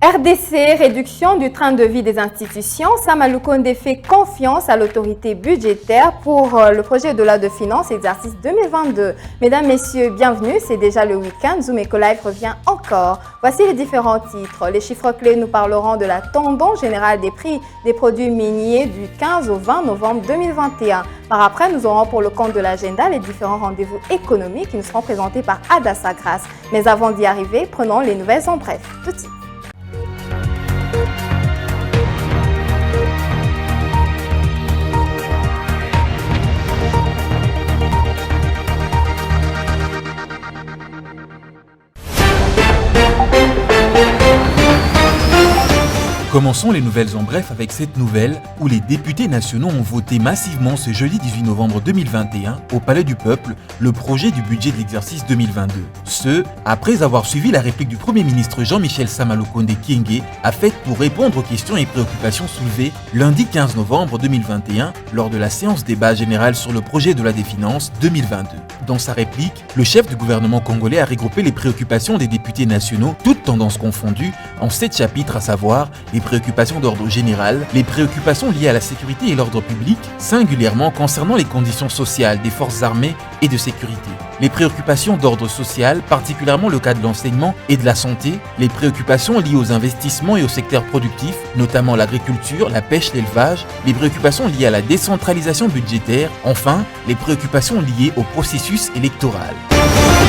RDC, réduction du train de vie des institutions. Sama Lukonde fait confiance à l'autorité budgétaire pour le projet de loi de finances exercice 2022. Mesdames, Messieurs, bienvenue. C'est déjà le week-end. Zoom Eco Live revient encore. Voici les différents titres. Les chiffres clés, nous parlerons de la tendance générale des prix des produits miniers du 15 au 20 novembre 2021. Par après, nous aurons pour le compte de l'agenda les différents rendez-vous économiques qui nous seront présentés par Adassa Grasse. Mais avant d'y arriver, prenons les nouvelles en bref. Tout de suite. Commençons les nouvelles en bref avec cette nouvelle où les députés nationaux ont voté massivement ce jeudi 18 novembre 2021 au Palais du Peuple le projet du budget de l'exercice 2022. Ce, après avoir suivi la réplique du Premier ministre Jean-Michel Sama Lukonde Kyenge, a fait pour répondre aux questions et préoccupations soulevées lundi 15 novembre 2021 lors de la séance débat général sur le projet de loi des finances 2022. Dans sa réplique, le chef du gouvernement congolais a regroupé les préoccupations des députés nationaux, toutes tendances confondues, en 7 chapitres, à savoir les préoccupations d'ordre général, les préoccupations liées à la sécurité et l'ordre public, singulièrement concernant les conditions sociales des forces armées et de sécurité, les préoccupations d'ordre social, particulièrement le cas de l'enseignement et de la santé, les préoccupations liées aux investissements et au secteur productif, notamment l'agriculture, la pêche, l'élevage, les préoccupations liées à la décentralisation budgétaire, enfin, les préoccupations liées au processus électoral.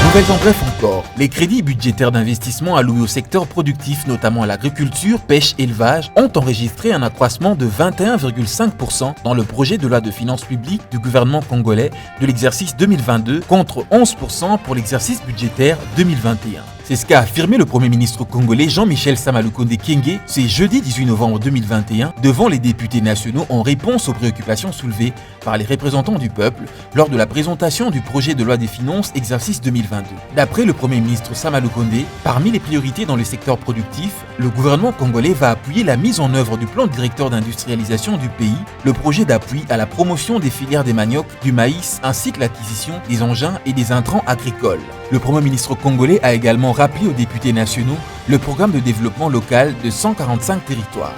Nouvelles en bref encore, les crédits budgétaires d'investissement alloués au secteur productif, notamment à l'agriculture, pêche, élevage, ont enregistré un accroissement de 21,5% dans le projet de loi de finances publiques du gouvernement congolais de l'exercice 2022 contre 11% pour l'exercice budgétaire 2021. C'est ce qu'a affirmé le Premier ministre congolais Jean-Michel Sama Lukonde Kyenge ce jeudi 18 novembre 2021 devant les députés nationaux en réponse aux préoccupations soulevées par les représentants du peuple lors de la présentation du projet de loi des finances exercice 2022. D'après le Premier ministre Sama Lukonde, parmi les priorités dans le secteur productif, le gouvernement congolais va appuyer la mise en œuvre du plan directeur d'industrialisation du pays, le projet d'appui à la promotion des filières des maniocs, du maïs ainsi que l'acquisition des engins et des intrants agricoles. Le Premier ministre congolais a également rappelé aux députés nationaux le programme de développement local de 145 territoires.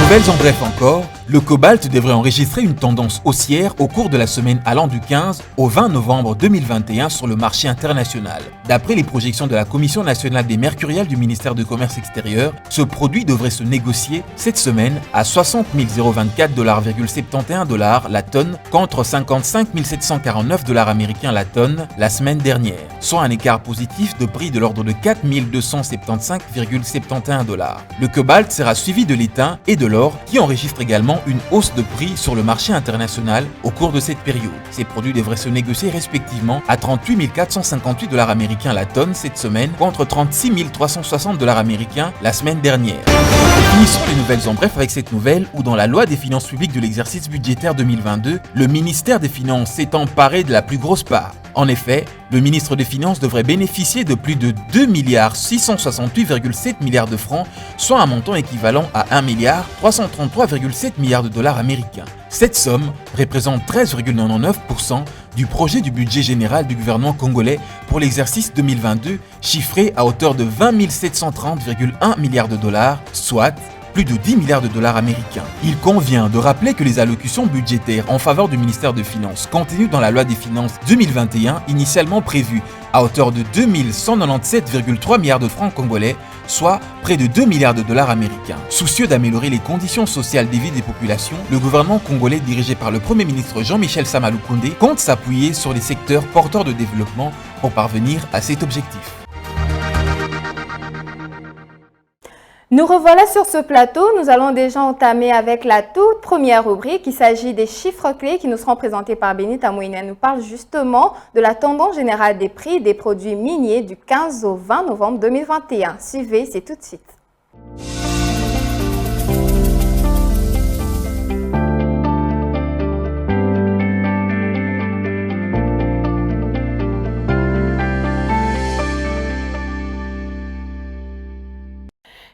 Nouvelles en bref encore, le cobalt devrait enregistrer une tendance haussière au cours de la semaine allant du 15 au 20 novembre 2021 sur le marché international. D'après les projections de la Commission nationale des mercuriels du ministère du Commerce extérieur, ce produit devrait se négocier cette semaine à 60 024,71 $ la tonne contre 55 749 $ américains la tonne la semaine dernière, soit un écart positif de prix de l'ordre de 4 275,71 $. Le cobalt sera suivi de l'étain et de l'or qui enregistrent également une hausse de prix sur le marché international au cours de cette période. Ces produits devraient se négocier respectivement à 38 458 $ américains la tonne cette semaine contre 36 360 $ américains la semaine dernière. Finissons les nouvelles en bref avec cette nouvelle où dans la loi des finances publiques de l'exercice budgétaire 2022, le ministère des Finances s'est emparé de la plus grosse part. En effet, le ministre des Finances devrait bénéficier de plus de 2 668,7 milliards de francs, soit un montant équivalent à 1 333,7 milliards de dollars américains. Cette somme représente 13,99% du projet du budget général du gouvernement congolais pour l'exercice 2022, chiffré à hauteur de 20 730,1 milliards de dollars, soit plus de 10 milliards de dollars américains. Il convient de rappeler que les allocutions budgétaires en faveur du ministère des Finances contenues dans la loi des finances 2021, initialement prévues à hauteur de 2 197,3 milliards de francs congolais, soit près de 2 milliards de dollars américains. Soucieux d'améliorer les conditions sociales de vie des populations, le gouvernement congolais dirigé par le Premier ministre Jean-Michel Sama Lukonde compte s'appuyer sur les secteurs porteurs de développement pour parvenir à cet objectif. Nous revoilà sur ce plateau. Nous allons déjà entamer avec la toute première rubrique. Il s'agit des chiffres clés qui nous seront présentés par Benita Mouine. Elle nous parle justement de la tendance générale des prix des produits miniers du 15 au 20 novembre 2021. Suivez, c'est tout de suite.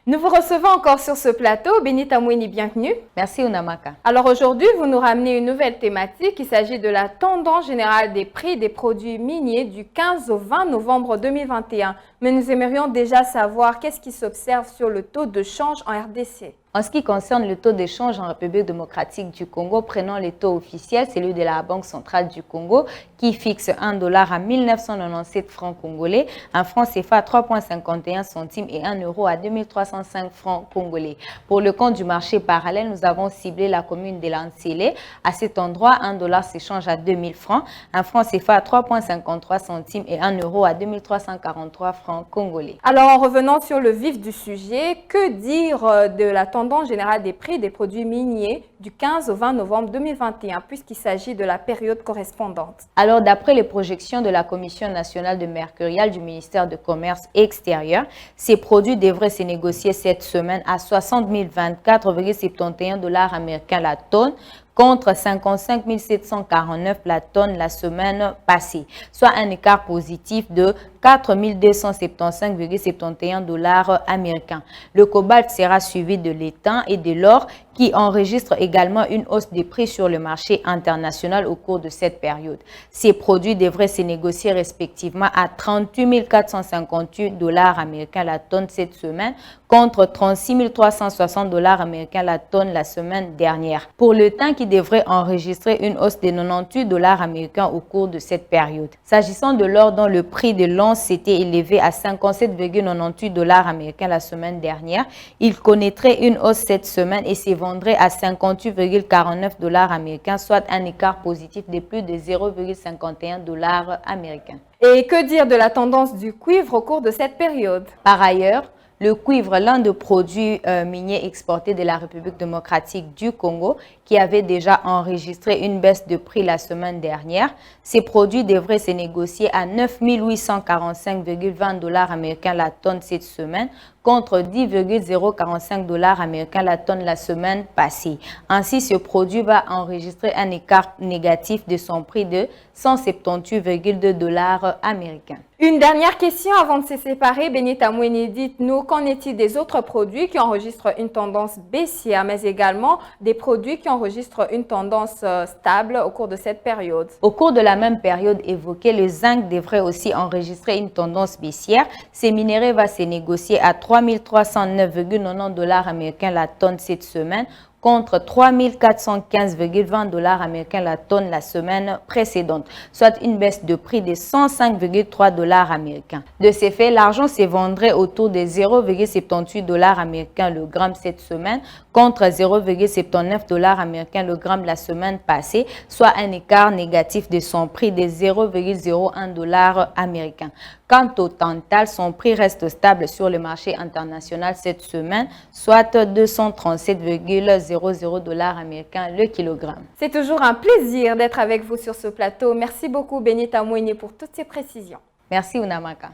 Nous vous recevons encore sur ce plateau. Benita Mouini, bienvenue. Merci Ounamaka. Alors aujourd'hui, vous nous ramenez une nouvelle thématique. Il s'agit de la tendance générale des prix des produits miniers du 15 au 20 novembre 2021. Mais nous aimerions déjà savoir qu'est-ce qui s'observe sur le taux de change en RDC. En ce qui concerne le taux d'échange en République démocratique du Congo, prenons les taux officiels, celui de la Banque centrale du Congo qui fixe $1 à 1997 francs congolais, un franc CFA à 3,51 centimes et €1 à 2305 francs congolais. Pour le compte du marché parallèle, nous avons ciblé la commune de Lansele. À cet endroit, $1 s'échange à 2000 francs, un franc CFA à 3,53 centimes et €1 à 2343 francs congolais. Alors en revenant sur le vif du sujet, que dire de la tendance générale des prix des produits miniers du 15 au 20 novembre 2021 puisqu'il s'agit de la période correspondante? Alors, d'après les projections de la Commission nationale de mercurial du ministère de Commerce extérieur, ces produits devraient se négocier cette semaine à 60 024,71 $ américains la tonne, contre 55 749 la tonne la semaine passée, soit un écart positif de 4 275,71 $ américains. Le cobalt sera suivi de l'étain et de l'or qui enregistrent également une hausse des prix sur le marché international au cours de cette période. Ces produits devraient se négocier respectivement à 38 458 $ américains la tonne cette semaine, contre 36 360 $ américains la tonne la semaine dernière. Pour le thym qui devrait enregistrer une hausse de 98 $ américains au cours de cette période. S'agissant de l'or dont le prix de l'once s'était élevé à 57,98 $ américains la semaine dernière, il connaîtrait une hausse cette semaine et se vendrait à 58,49 $ américains, soit un écart positif de plus de 0,51 $ américains. Et que dire de la tendance du cuivre au cours de cette période? Par ailleurs, le cuivre, l'un des produits miniers exportés de la République démocratique du Congo, qui avait déjà enregistré une baisse de prix la semaine dernière, ces produits devraient se négocier à 9 845,20 $ américains la tonne cette semaine, contre 10,045 $ américains la tonne la semaine passée. Ainsi, ce produit va enregistrer un écart négatif de son prix de 178,2 $ américains. Une dernière question avant de se séparer. Benita Mouini, dites-nous, qu'en est-il des autres produits qui enregistrent une tendance baissière, mais également des produits qui enregistrent une tendance stable au cours de cette période? Au cours de la même période évoquée, le zinc devrait aussi enregistrer une tendance baissière. Ces minerais vont se négocier à 3 309,90 $ américains la tonne cette semaine, contre 3 415,20 $ américains la tonne la semaine précédente, soit une baisse de prix de 105,3 $ américains. De ces faits, l'argent se vendrait autour de 0,78 $ américains le gramme cette semaine, contre 0,79 $ américains le gramme la semaine passée, soit un écart négatif de son prix de 0,01 $ américain. Quant au tantal, son prix reste stable sur le marché international cette semaine, soit 237,00 $ américains le kilogramme. C'est toujours un plaisir d'être avec vous sur ce plateau. Merci beaucoup Benita Mouini pour toutes ces précisions. Merci Ounamaka.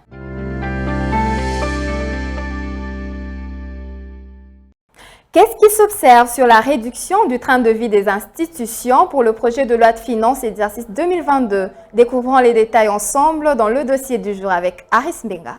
Qu'est-ce qui s'observe sur la réduction du train de vie des institutions pour le projet de loi de finances exercice 2022? Découvrons les détails ensemble dans le dossier du jour avec Aris Mbenga.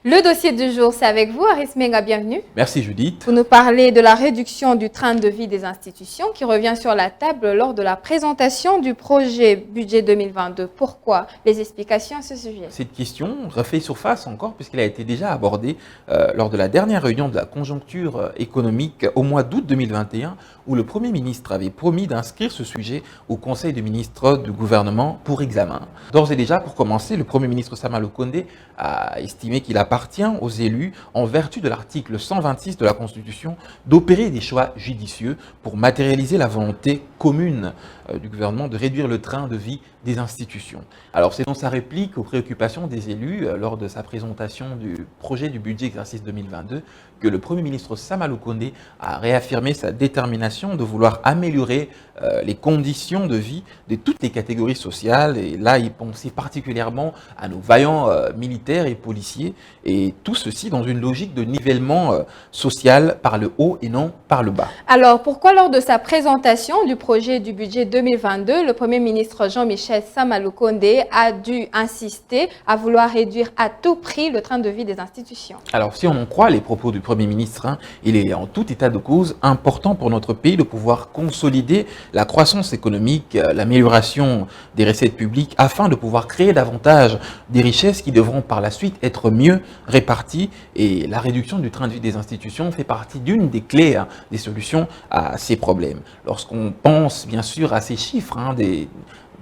Le dossier du jour, c'est avec vous, Aris Mbenga, bienvenue. Merci Judith. Vous nous parlez de la réduction du train de vie des institutions qui revient sur la table lors de la présentation du projet budget 2022. Pourquoi? Les explications à ce sujet. Cette question refait surface encore puisqu'elle a été déjà abordée lors de la dernière réunion de la conjoncture économique au mois d'août 2021 où le Premier ministre avait promis d'inscrire ce sujet au Conseil des ministres du gouvernement pour examen. D'ores et déjà, pour commencer, le Premier ministre Sama Lukonde a estimé qu'il appartenait appartient aux élus, en vertu de l'article 126 de la Constitution, d'opérer des choix judicieux pour matérialiser la volonté commune du gouvernement de réduire le train de vie des institutions. Alors c'est dans sa réplique aux préoccupations des élus lors de sa présentation du projet du budget exercice 2022 que le Premier ministre Sama Lukonde a réaffirmé sa détermination de vouloir améliorer les conditions de vie de toutes les catégories sociales. Et là, il pensait particulièrement à nos vaillants militaires et policiers, et tout ceci dans une logique de nivellement social par le haut et non par le bas. Alors, pourquoi lors de sa présentation du projet du budget 2022, le Premier ministre Jean-Michel Sama Lukonde a dû insister à vouloir réduire à tout prix le train de vie des institutions? Alors, si on en croit les propos du Premier ministre, il est en tout état de cause important pour notre pays de pouvoir consolider la croissance économique, l'amélioration des recettes publiques, afin de pouvoir créer davantage des richesses qui devront par la suite être mieux réparties. Et la réduction du train de vie des institutions fait partie d'une des clés, des solutions à ces problèmes. Lorsqu'on pense bien sûr à ces chiffres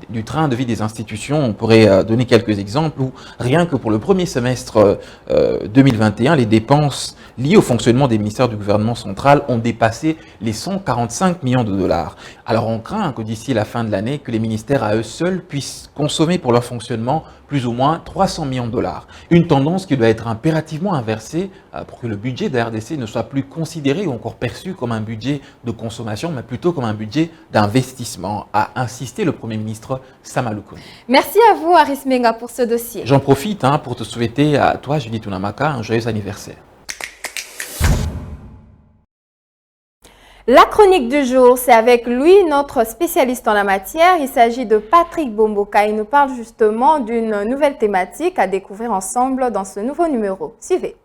du train de vie des institutions, on pourrait donner quelques exemples où rien que pour le premier semestre 2021, les dépenses liées au fonctionnement des ministères du gouvernement central ont dépassé les 145 millions de dollars. Alors on craint que d'ici la fin de l'année, que les ministères à eux seuls puissent consommer pour leur fonctionnement plus ou moins 300 millions de dollars. Une tendance qui doit être impérativement inversée pour que le budget de la RDC ne soit plus considéré ou encore perçu comme un budget de consommation, mais plutôt comme un budget d'investissement, a insisté le Premier ministre Sama Lukonde. Merci à vous, Aris Menga, pour ce dossier. J'en profite pour te souhaiter à toi, Julie Tunamaka, un joyeux anniversaire. La chronique du jour, c'est avec lui, notre spécialiste en la matière. Il s'agit de Patrick Bomboka. Il nous parle justement d'une nouvelle thématique à découvrir ensemble dans ce nouveau numéro. Suivez.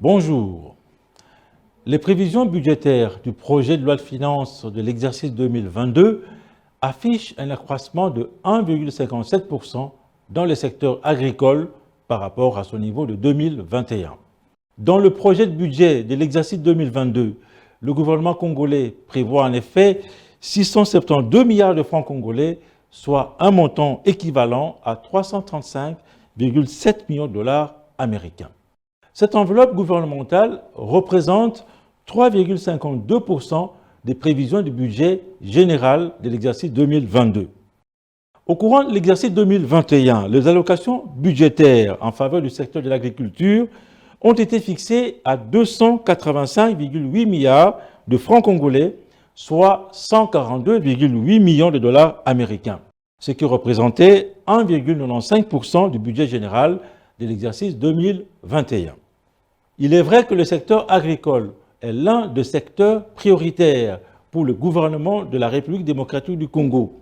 Bonjour. Les prévisions budgétaires du projet de loi de finances de l'exercice 2022 affichent un accroissement de 1,57% dans le secteur agricole par rapport à son niveau de 2021. Dans le projet de budget de l'exercice 2022, le gouvernement congolais prévoit en effet 672 milliards de francs congolais, soit un montant équivalent à 335,7 millions de dollars américains. Cette enveloppe gouvernementale représente 3,52% des prévisions du budget général de l'exercice 2022. Au courant de l'exercice 2021, les allocations budgétaires en faveur du secteur de l'agriculture ont été fixées à 285,8 milliards de francs congolais, soit 142,8 millions de dollars américains, ce qui représentait 1,95% du budget général de l'exercice 2021. Il est vrai que le secteur agricole est l'un des secteurs prioritaires pour le gouvernement de la République démocratique du Congo.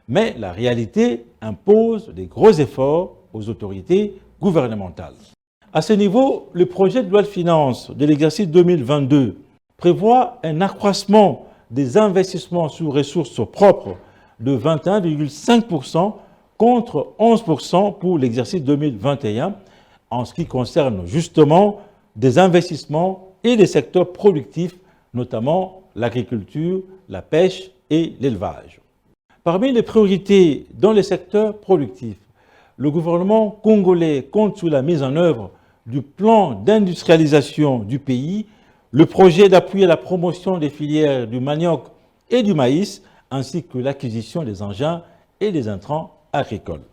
Mais la réalité impose des gros efforts aux autorités gouvernementales. À ce niveau, le projet de loi de finances de l'exercice 2022 prévoit un accroissement des investissements sous ressources propres de 21,5% contre 11% pour l'exercice 2021 en ce qui concerne justement des investissements et des secteurs productifs, notamment l'agriculture, la pêche et l'élevage. Parmi les priorités dans les secteurs productifs, le gouvernement congolais compte sur la mise en œuvre du plan d'industrialisation du pays, le projet d'appui à la promotion des filières du manioc et du maïs, ainsi que l'acquisition des engins et des intrants agricoles.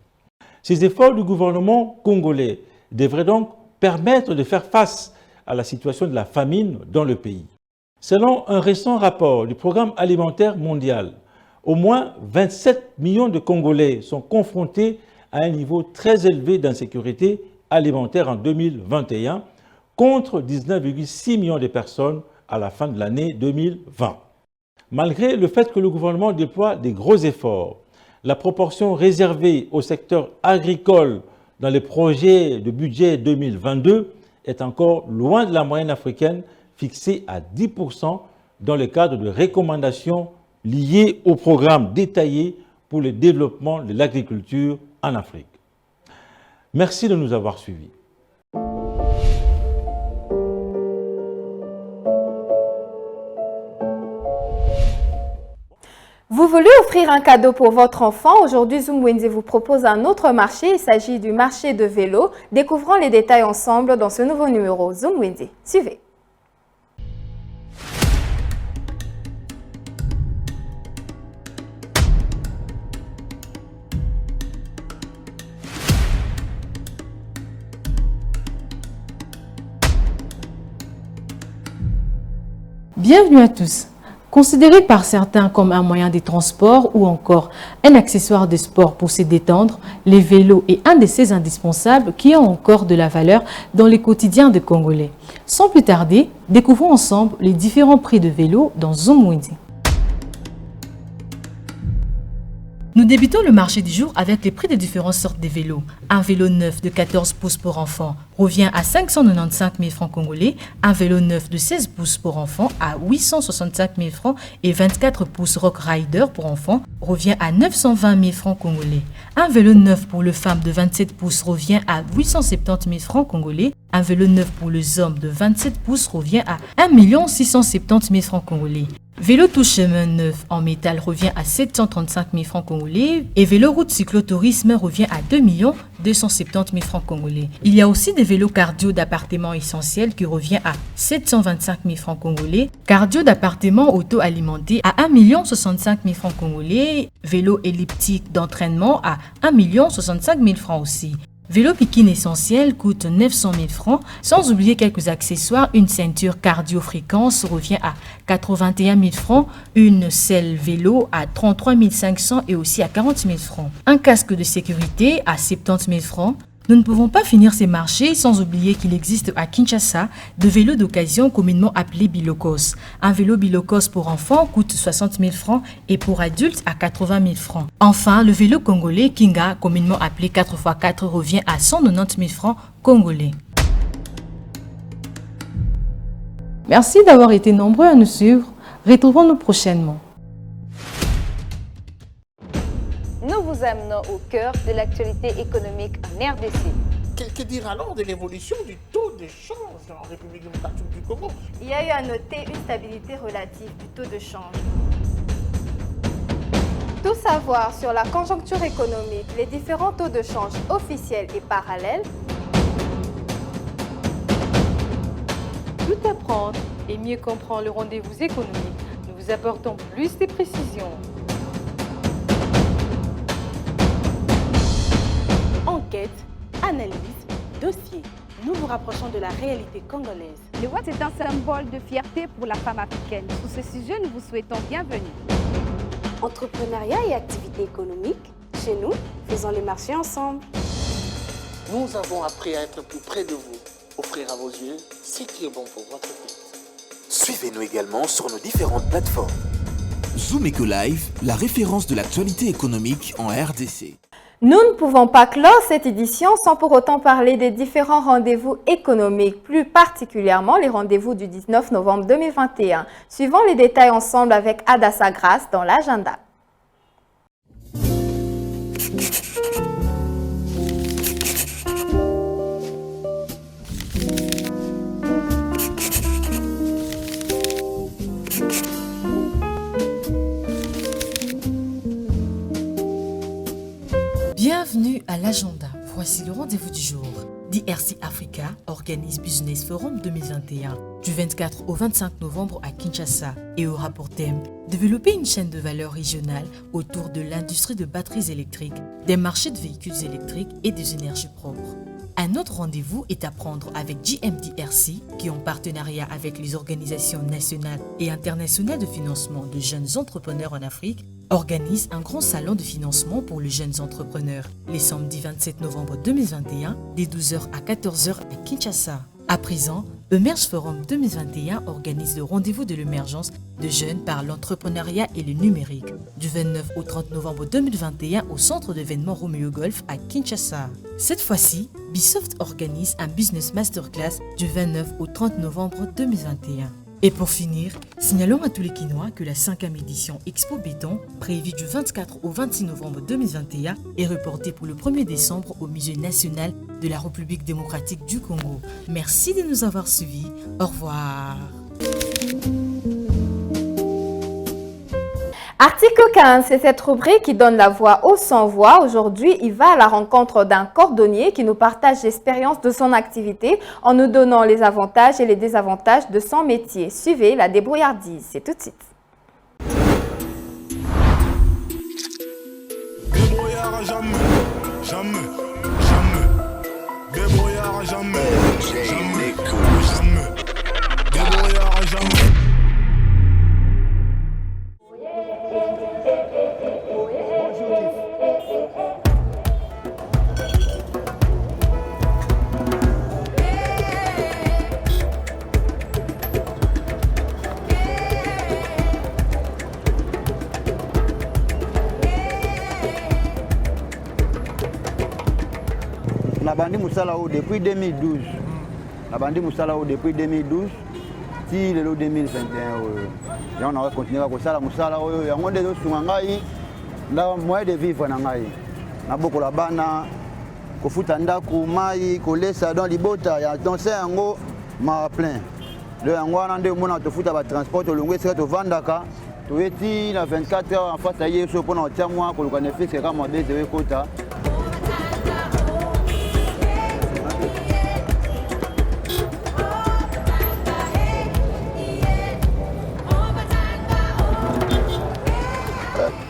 Ces efforts du gouvernement congolais devraient donc permettre de faire face à la situation de la famine dans le pays. Selon un récent rapport du Programme alimentaire mondial, au moins 27 millions de Congolais sont confrontés à un niveau très élevé d'insécurité alimentaire en 2021, contre 19,6 millions de personnes à la fin de l'année 2020. Malgré le fait que le gouvernement déploie des gros efforts, la proportion réservée au secteur agricole dans les projets de budget 2022 est encore loin de la moyenne africaine fixée à 10% dans le cadre de recommandations liées au programme détaillé pour le développement de l'agriculture en Afrique. Merci de nous avoir suivis. Vous Vous voulez offrir un cadeau pour votre enfant? Aujourd'hui, Zumwenze vous propose un autre marché. Il s'agit du marché de vélo. Découvrons les détails ensemble dans ce nouveau numéro. Zumwenze, suivez. Bienvenue à tous. Considéré par certains comme un moyen de transport ou encore un accessoire de sport pour se détendre, les vélos est un de ces indispensables qui ont encore de la valeur dans les quotidiens des Congolais. Sans plus tarder, découvrons ensemble les différents prix de vélos dans Zumwenze. Nous débutons le marché du jour avec les prix des différentes sortes de vélos. Un vélo neuf de 14 pouces pour enfant revient à 595 000 francs congolais. Un vélo neuf de 16 pouces pour enfant à 865 000 francs et 24 pouces Rock Rider pour enfant revient à 920 000 francs congolais. Un vélo neuf pour les femmes de 27 pouces revient à 870 000 francs congolais. Un vélo neuf pour les hommes de 27 pouces revient à 1 670 000 francs congolais. Vélo tout-chemin neuf en métal revient à 735 000 francs congolais et vélo route cyclotourisme revient à 2 270 000 francs congolais. Il y a aussi des vélos cardio d'appartement essentiel qui revient à 725 000 francs congolais, cardio d'appartement auto-alimenté à 1 065 000 francs congolais, vélo elliptique d'entraînement à 1 065 000 francs aussi. Vélo Pikine essentiel coûte 900 000 francs, sans oublier quelques accessoires. Une ceinture cardio-fréquence revient à 81 000 francs, une selle vélo à 33 500 et aussi à 40 000 francs. Un casque de sécurité à 70 000 francs. Nous ne pouvons pas finir ces marchés sans oublier qu'il existe à Kinshasa de vélos d'occasion communément appelés bilocos. Un vélo bilocos pour enfants coûte 60 000 francs et pour adultes à 80 000 francs. Enfin, le vélo congolais Kinga, communément appelé 4x4, revient à 190 000 francs congolais. Merci d'avoir été nombreux à nous suivre. Retrouvons-nous prochainement. Nous vous amenons au cœur de l'actualité économique en RDC. Que dire alors de l'évolution du taux de change en République démocratique du Congo? Il y a eu à noter une stabilité relative du taux de change. Tout savoir sur la conjoncture économique, les différents taux de change officiels et parallèles. Tout apprendre et mieux comprendre le rendez-vous économique. Nous vous apportons plus de précisions. Enquête, analyse, dossier. Nous vous rapprochons de la réalité congolaise. Le Watt est un symbole de fierté pour la femme africaine. Sur ce sujet, nous vous souhaitons bienvenue. Entrepreneuriat et activité économique, chez nous, faisons le marché ensemble. Nous avons appris à être plus près de vous, offrir à vos yeux ce qui est bon pour votre vie. Suivez-nous également sur nos différentes plateformes. Zoom Eco Live, la référence de l'actualité économique en RDC. Nous ne pouvons pas clore cette édition sans pour autant parler des différents rendez-vous économiques, plus particulièrement les rendez-vous du 19 novembre 2021. Suivons les détails ensemble avec Adassa Grasse dans l'agenda. Bienvenue à l'agenda. Voici le rendez-vous du jour. DRC Africa organise Business Forum 2021 du 24 au 25 novembre à Kinshasa et aura pour thème développer une chaîne de valeur régionale autour de l'industrie de batteries électriques, des marchés de véhicules électriques et des énergies propres. Un autre rendez-vous est à prendre avec GMDRC, qui en partenariat avec les organisations nationales et internationales de financement de jeunes entrepreneurs en Afrique, organise un grand salon de financement pour les jeunes entrepreneurs les samedis 27 novembre 2021, dès 12h à 14h à Kinshasa. À présent, Emerge Forum 2021 organise le rendez-vous de l'émergence de jeunes par l'entrepreneuriat et le numérique, du 29 au 30 novembre 2021 au centre d'événements Romeo Golf à Kinshasa. Cette fois-ci, Bisoft organise un Business Masterclass du 29 au 30 novembre 2021. Et pour finir, signalons à tous les Kinois que la 5e édition Expo Béton, prévue du 24 au 26 novembre 2021, est reportée pour le 1er décembre au Musée national de la République démocratique du Congo. Merci de nous avoir suivis. Au revoir. Article 15, c'est cette rubrique qui donne la voix aux sans-voix. Aujourd'hui, il va à la rencontre d'un cordonnier qui nous partage l'expérience de son activité en nous donnant les avantages et les désavantages de son métier. Suivez la débrouillardise, c'est tout de suite. Débrouillard jamais, jamais, jamais. Débrouillard jamais, jamais, jamais. Débrouillard jamais. Nabandi Moussala depuis 2012. Nabandi Moussala depuis 2012. Si le 2021, on va continuer à faire Moussala. Il y a des choses qui sont moyen de vivre. Il y a beaucoup de bana, ko futanda ko mai, ko lesa dans libota. Il y a donc c'est un gros ma plein. Le angwa nande mona to futa ba transport to longwe sera to vandaka. To eti na 24 heures en face à hier so pour na tiamwa ko lokane fixe kama de kota.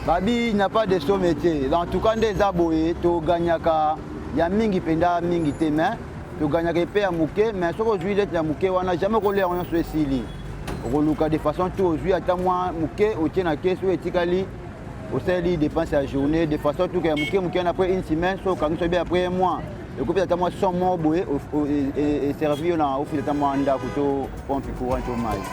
Babi, il n'y a pas de son métier. En tout cas, des aboyés, tu gagnes il y a mingi penda mingi témen, tu gagnes à mouké, mais ce qu'aujourd'hui d'être mouké, on n'a jamais collé rien sur Sili. On reluque de façon tout aujourd'hui, attends moi mouké, au tien à caisse ou etikali, au sein de dépenses à la journée, de façon tout que mouké après une semaine, sauf quand nous sommes après un mois. Le couple d'attends moi sans mois boué et servi on a offert d'attends moi un da couteau pompe courant au maïs.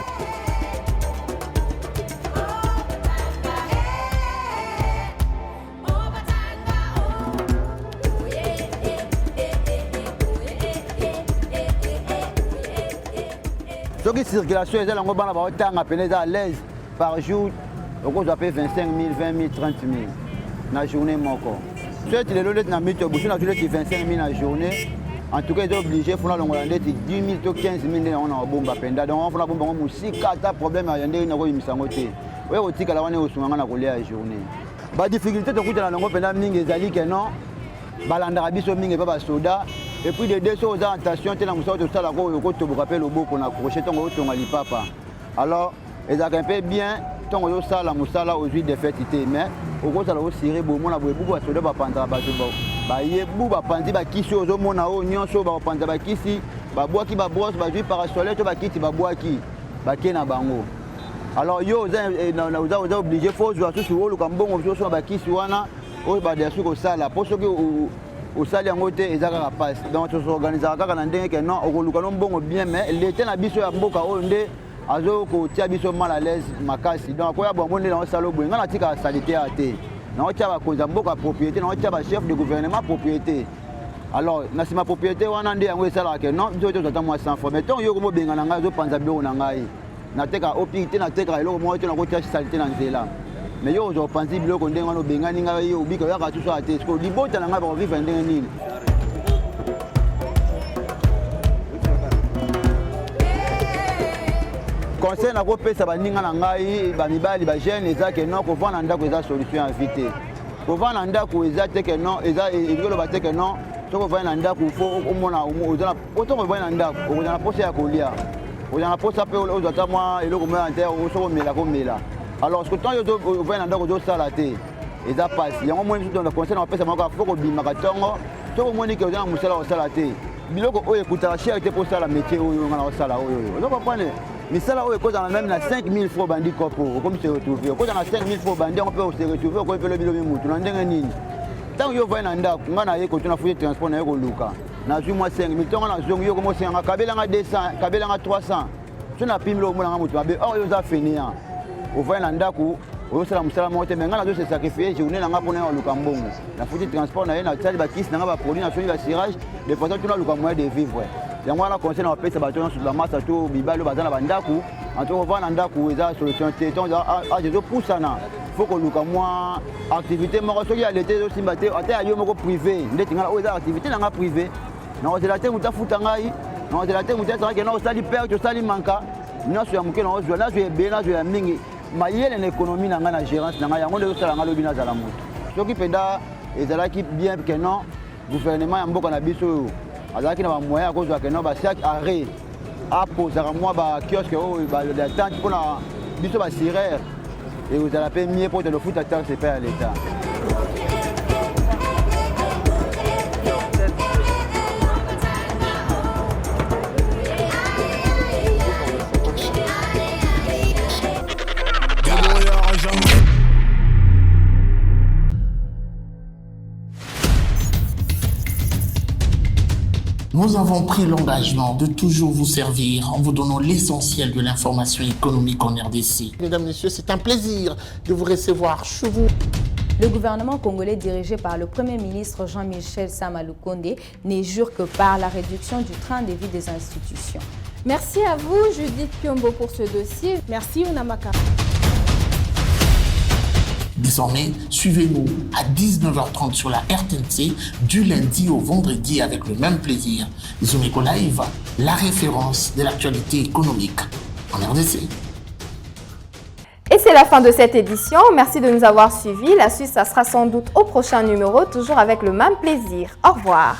La circulation est à l'aise par jour. On a payé 25 000, 20 000, 30 000 dans la journée. Si tu es là, tu as 25 000 dans la journée. En tout cas, ils sont obligés de faire 10 000 ou 15 000 dans la bombe. Donc, on a un bombe si tu problème à yonder na ko imisangote. Ouais, au tika la wane osunganga na kolia la journée. Ba difficulté to kuta na longo penda mingi ezali ke non. Balanda biso mingi pa ba soda. Et puis des deux choses en tension, tu as l'impression que tu as rappelé le beau qu'on a accroché ton papa. Alors, ils ont un peu bien, ton ça la moussala aux huiles de fête, mais au gros, ça a aussi tiré beaucoup de soda pour prendre il y a beaucoup de pandis qui sont au monde, oignon, so ba prendre qui si, ba bois qui ba brosse, ba jus parasolet, to ba qui ba bois qui, ba kena bango. Alors yo, on a obligé faut jouer sur le cambon, on joue ba qui suana, o ba de suko sala, pour ceux que au sali en côté et zaka passe donc tu s'organises à kaka ndenge que non au luka non bon bien mais l'été na biso ya mboka onde azo ko tia biso mal à l'aise makasi donc ko ya bon monde na salo bo ngana tika salité até na o tia ba konza mboka propriété na o tia ba chef de gouvernement propriété alors na sima propriété wana ndé yango esala que non biso to tata moi sans fois mais ton yo ko mo benga na ngai zo panza bio na ngai na teka opité na teka eloko mo to na ko tia salité na nzela. Mais yo zo panzi biloko ndenge wana obengani ngai yo ubika ya ka tuso ate ko libota na ngai ba vivre ndenge nini. Conseil na ko pesa ba ninga na ngai ba mibali ba jeune eza ke non ko vana ndako eza solution invité. Ko vana ndako eza te ke non eza ekolo ba te ke non to ko vana ndako fo o mona o za o to ko vana ndako o za na posa ya kolia. O za na posa pe o za ta moi eloko mo ante o so ko mela ko mela. Alors, ce que tu as dit, tu as dit que tu as dit que tu as dit que tu as dit que tu as dit que tu as dit que tu as dit que tu as dit que tu as dit que tu as dit que tu as dit que tu as dit mais ça là, on a même 5 000 francs bandits comme se retrouver. Quand on a 5 000 francs bandits, on peut se retrouver, on peut le bilan de mouton. Tant que vous avez un ndak, on a eu un transport na yo luka. Na ju moi 5 000, on a zongi yo comme 500, kabela nga 200, kabela nga 300. Tu n'as plus le mot na mouton. Or yo za fini. Au voie nandaku, au salam salam monte, mais on a se sacrifier, journée n'a pas pour le cambon. La foutie de transport n'a rien à faire, qui n'a pas produit, n'a pas cirage, de façon que nous avons moyen de vivre. Il y a un conseil à payer sa bâton sur la masse à tout, Biba, le bazar à Bandaku, en tout cas, Nandaku, ils ont solution, je pousse à il faut que nous avons moins activité, mais on a l'été aussi, à un yomo privé, des activités dans la privée. Non, c'est la terre où tu as foutu un aïe, non, c'est la terre où tu as dit que non, ça lui perd, que ça lui manque. Non, je suis un mouquet, non, je suis bien, je suis un mingi. mayele na économie na nga na gérance na nga yango nde tosala nga lobi nazala moto soki mpenza ezalaki bien ke non gouvernement ya mboka na biso oyo azalaki na bamoyen ya kozwa ke non basiaki arrêt apozaka mwa bakioske oyo batante mpona biso basirere ekozala mpe mie mpo tolofuta taxe epai ya l'état. Nous avons pris l'engagement de toujours vous servir en vous donnant l'essentiel de l'information économique en RDC. Mesdames, Messieurs, c'est un plaisir de vous recevoir chez vous. Le gouvernement congolais dirigé par le Premier ministre Jean-Michel Sama Lukonde n'est jure que par la réduction du train de vie des institutions. Merci à vous, Judith Piombo, pour ce dossier. Merci, Unamaka. Désormais, suivez-nous à 19h30 sur la RTNC du lundi au vendredi avec le même plaisir. Zomeko Live, la référence de l'actualité économique en RDC. Et c'est la fin de cette édition. Merci de nous avoir suivis. La suite, ça sera sans doute au prochain numéro, toujours avec le même plaisir. Au revoir.